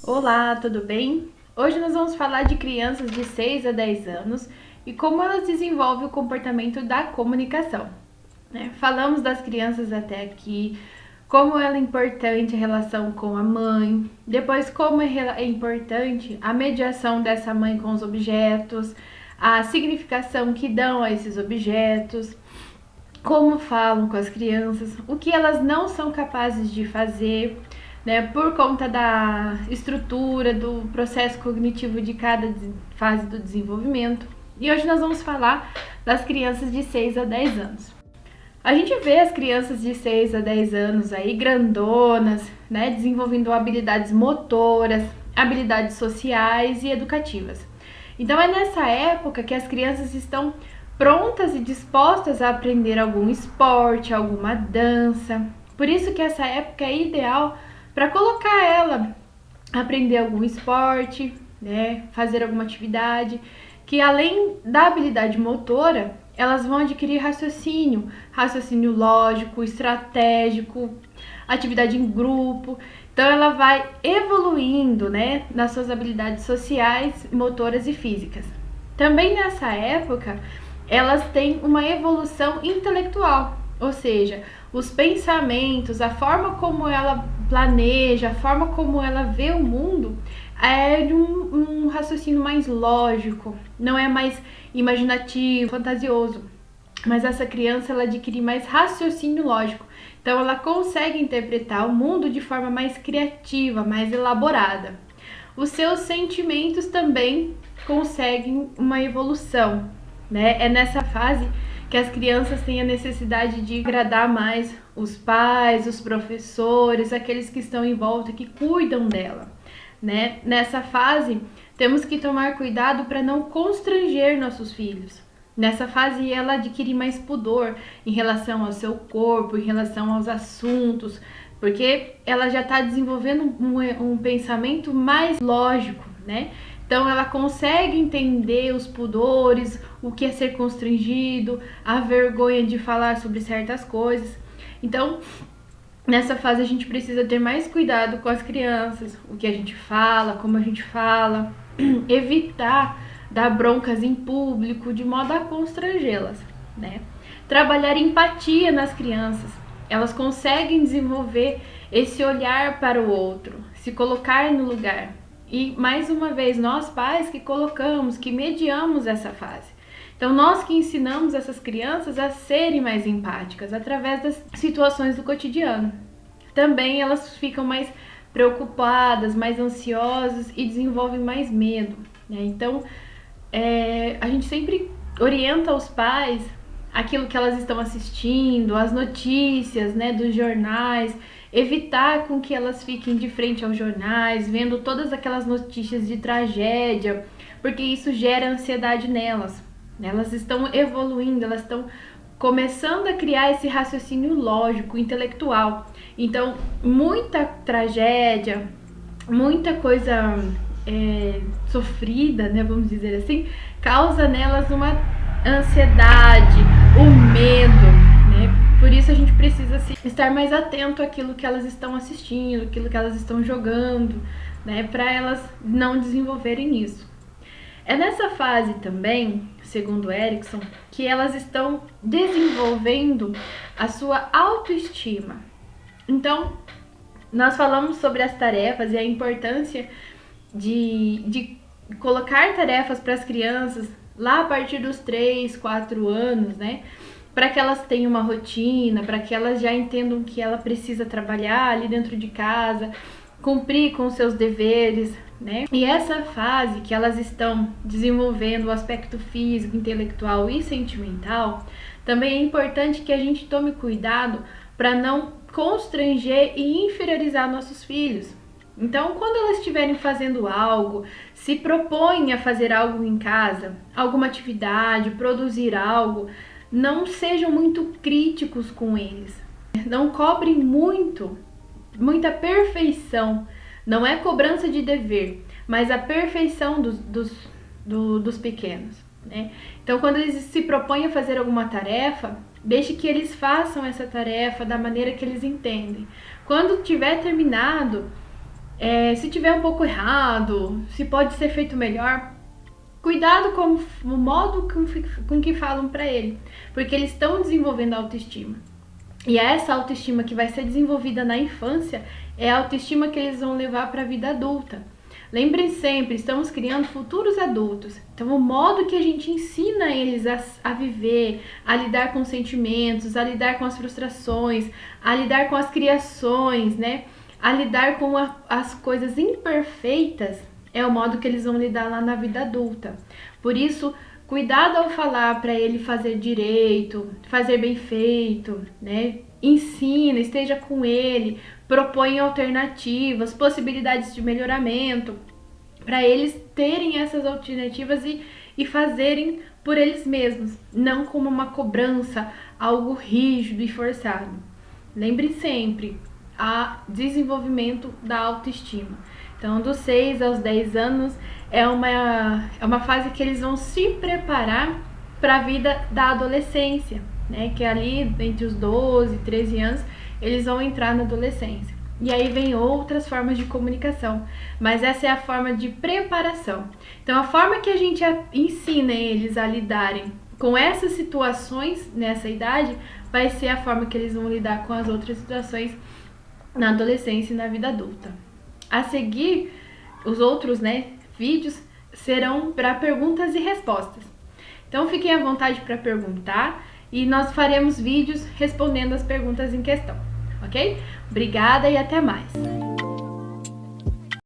Olá, tudo bem? Hoje nós vamos falar de crianças de 6 a 10 anos e como elas desenvolvem o comportamento da comunicação, né? Falamos das crianças até aqui, como ela é importante a relação com a mãe, depois como é importante a mediação dessa mãe com os objetos, a significação que dão a esses objetos, como falam com as crianças, o que elas não são capazes de fazer, né, por conta da estrutura, do processo cognitivo de cada fase do desenvolvimento. E hoje nós vamos falar das crianças de 6 a 10 anos. A gente vê as crianças de 6 a 10 anos aí grandonas, né, desenvolvendo habilidades motoras, habilidades sociais e educativas. Então é nessa época que as crianças estão prontas e dispostas a aprender algum esporte, alguma dança. Por isso que essa época é ideal para colocar ela aprender algum esporte, né, fazer alguma atividade que além da habilidade motora, elas vão adquirir raciocínio lógico, estratégico, atividade em grupo. Então ela vai evoluindo, né, nas suas habilidades sociais, motoras e físicas. Também nessa época, elas têm uma evolução intelectual, ou seja, os pensamentos, a forma como ela planeja, a forma como ela vê o mundo é de um raciocínio mais lógico, não é mais imaginativo, fantasioso. Mas essa criança ela adquire mais raciocínio lógico. Então ela consegue interpretar o mundo de forma mais criativa, mais elaborada. Os seus sentimentos também conseguem uma evolução, né? É nessa fase que as crianças têm a necessidade de agradar mais os pais, os professores, aqueles que estão em volta, que cuidam dela, né? Nessa fase, temos que tomar cuidado para não constranger nossos filhos. Nessa fase, ela adquire mais pudor em relação ao seu corpo, em relação aos assuntos, porque ela já está desenvolvendo um pensamento mais lógico, né? Então ela consegue entender os pudores, o que é ser constrangido, a vergonha de falar sobre certas coisas. Então, nessa fase a gente precisa ter mais cuidado com as crianças, o que a gente fala, como a gente fala, evitar dar broncas em público de modo a constrangê-las, né? Trabalhar empatia nas crianças. Elas conseguem desenvolver esse olhar para o outro, se colocar no lugar. E mais uma vez, nós pais que colocamos, que mediamos essa fase. Então nós que ensinamos essas crianças a serem mais empáticas através das situações do cotidiano. Também elas ficam mais preocupadas, mais ansiosas e desenvolvem mais medo, né? Então a gente sempre orienta os pais aquilo que elas estão assistindo, as notícias, né, dos jornais, evitar com que elas fiquem de frente aos jornais, vendo todas aquelas notícias de tragédia, porque isso gera ansiedade nelas. Elas estão evoluindo, elas estão começando a criar esse raciocínio lógico, intelectual. Então, muita tragédia, muita coisa sofrida, né, vamos dizer assim, causa nelas uma ansiedade, o medo, né? Por isso a gente precisa estar mais atento àquilo que elas estão assistindo, àquilo que elas estão jogando, né? Para elas não desenvolverem isso. É nessa fase também, segundo Erikson, que elas estão desenvolvendo a sua autoestima. Então, nós falamos sobre as tarefas e a importância de colocar tarefas para as crianças lá a partir dos 3, 4 anos, né? Para que elas tenham uma rotina, para que elas já entendam que ela precisa trabalhar ali dentro de casa, cumprir com os seus deveres, né? E essa fase que elas estão desenvolvendo o aspecto físico, intelectual e sentimental, também é importante que a gente tome cuidado para não constranger e inferiorizar nossos filhos. Então, quando elas estiverem fazendo algo, se propõem a fazer algo em casa, alguma atividade, produzir algo, não sejam muito críticos com eles. Não cobrem muita perfeição. Não é cobrança de dever, mas a perfeição dos pequenos, né? Então, quando eles se propõem a fazer alguma tarefa, deixe que eles façam essa tarefa da maneira que eles entendem. Quando tiver terminado, Se tiver um pouco errado, se pode ser feito melhor, cuidado com o modo com que falam para ele, porque eles estão desenvolvendo a autoestima. E essa autoestima que vai ser desenvolvida na infância é a autoestima que eles vão levar para a vida adulta. Lembrem sempre, estamos criando futuros adultos. Então, o modo que a gente ensina eles a viver, a lidar com sentimentos, a lidar com as frustrações, a lidar com as criações, né? A lidar com as coisas imperfeitas, é o modo que eles vão lidar lá na vida adulta. Por isso, cuidado ao falar para ele fazer direito, fazer bem feito, né? Ensina, esteja com ele, propõe alternativas, possibilidades de melhoramento, para eles terem essas alternativas e fazerem por eles mesmos, não como uma cobrança, algo rígido e forçado. Lembre sempre, a desenvolvimento da autoestima. Então, dos 6 aos 10 anos é uma fase que eles vão se preparar para a vida da adolescência, né? Que é ali entre os 12 e 13 anos eles vão entrar na adolescência. E aí vem outras formas de comunicação, mas essa é a forma de preparação. Então, a forma que a gente ensina eles a lidarem com essas situações nessa idade vai ser a forma que eles vão lidar com as outras situações na adolescência e na vida adulta. A seguir, os outros, vídeos serão para perguntas e respostas. Então, fiquem à vontade para perguntar e nós faremos vídeos respondendo as perguntas em questão, ok? Obrigada e até mais!